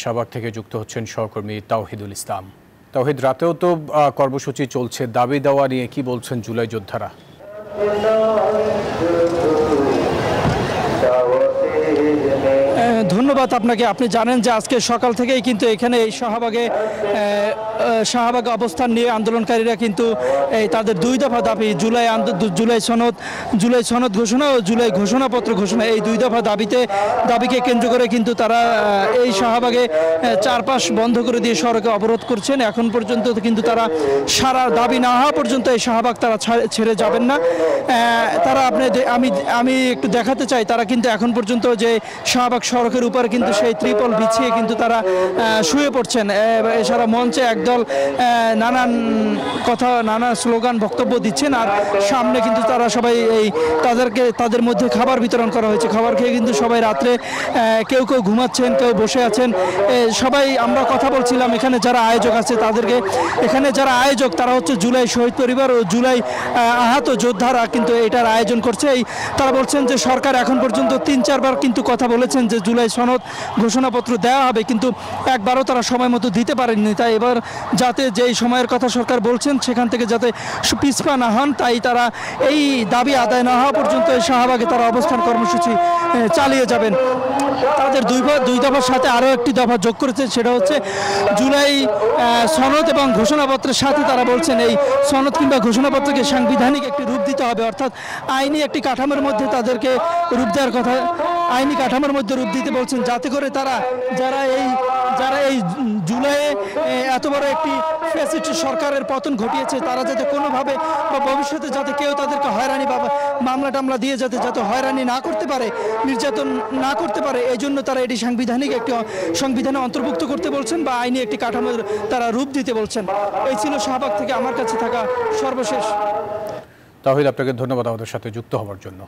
শাহবাগ থেকে যুক্ত হচ্ছেন সহকর্মী তাওহিদুল ইসলাম। তাওহিদ, রাতেও তো কর্মসূচি চলছে, দাবি দেওয়া নিয়ে কি বলছেন জুলাই যোদ্ধারা? ধন্যবাদ আপনাকে। আপনি জানেন যে আজকে সকাল থেকেই কিন্তু এখানে এই শাহবাগে অবস্থান নিয়ে আন্দোলনকারীরা কিন্তু তাদের দুই দফা দাবি জুলাই সনদ ঘোষণা ও জুলাই ঘোষণাপত্র ঘোষণা, এই দুই দফা দাবিকে কেন্দ্র করে কিন্তু তারা এই শাহবাগে চারপাশ বন্ধ করে দিয়ে সড়কে অবরোধ করছেন। এখন পর্যন্ত কিন্তু তারা সারা দাবি না হওয়া পর্যন্ত এই শাহবাগ তারা ছেড়ে যাবেন না। তারা আমি একটু দেখাতে চাই, তারা কিন্তু এখন পর্যন্ত যে শাহবাগ সড়কের উপর কিন্তু সেই ত্রিপল বিছিয়ে কিন্তু তারা শুয়ে পড়ছেন। এছাড়া মঞ্চে একদল নানা স্লোগান বক্তব্য দিচ্ছেন, আর সামনে কিন্তু তারা সবাই তাদের মধ্যে খাবার বিতরণ করা হয়েছে। খাবার খেয়ে কিন্তু সবাই রাত্রে কেউ ঘুমাচ্ছেন, কেউ বসে আছেন। সবাই আমরা কথা বলছিলাম এখানে যারা আয়োজক আছে তাদেরকে, এখানে যারা আয়োজক তারা হচ্ছে জুলাই শহীদ পরিবার ও জুলাই আহত যোদ্ধারা কিন্তু এটার আয়োজন করছে। তারা বলছেন যে সরকার এখন পর্যন্ত 3-4 বার কিন্তু কথা বলেছেন যে জুলাই সনদ ঘোষণাপত্র দেওয়া হবে, কিন্তু একবারও তারা সময় মতো দিতে পারেননি। তাই এবার যাতে যেই সময়ের কথা সরকার বলছেন সেখান থেকে যাতে পিছপা না হন, তাই তারা এই দাবি আদায় না হওয়া পর্যন্ত এই শাহবাগে তারা অবস্থান কর্মসূচি চালিয়ে যাবেন। তাদের দুই দফার সাথে আরও একটি দফা যোগ করেছে, সেটা হচ্ছে জুলাই সনদ এবং ঘোষণাপত্রের সাথে তারা বলছেন এই সনদ কিংবা ঘোষণাপত্রকে সাংবিধানিক একটি রূপ দিতে হবে, অর্থাৎ আইনি একটি কাঠামোর মধ্যে তাদেরকে রূপ দেওয়ার কথা, আইনি কাঠামোর মধ্যে রূপ দিতে বলছেন, যাতে করে তারা যারা এই জুলাইয়ে এত বড় একটি ফ্যাসিস্ট সরকারের পতন ঘটিয়েছে তারা যাতে কোনোভাবে বা ভবিষ্যতে যাতে কেউ তাদেরকে হয়রানি বা মামলা টামলা দিয়ে যাতে হয়রানি না করতে পারে, নির্যাতন না করতে পারে, এই জন্য তারা এটি সংবিধানে অন্তর্ভুক্ত করতে বলছেন বা আইনি একটি কাঠামোর তারা রূপ দিতে বলছেন। এই ছিল শাহবাগ থেকে আমার কাছে থাকা সর্বশেষ। তাওহিদ, আপনাকে ধন্যবাদ আমাদের সাথে যুক্ত হওয়ার জন্য।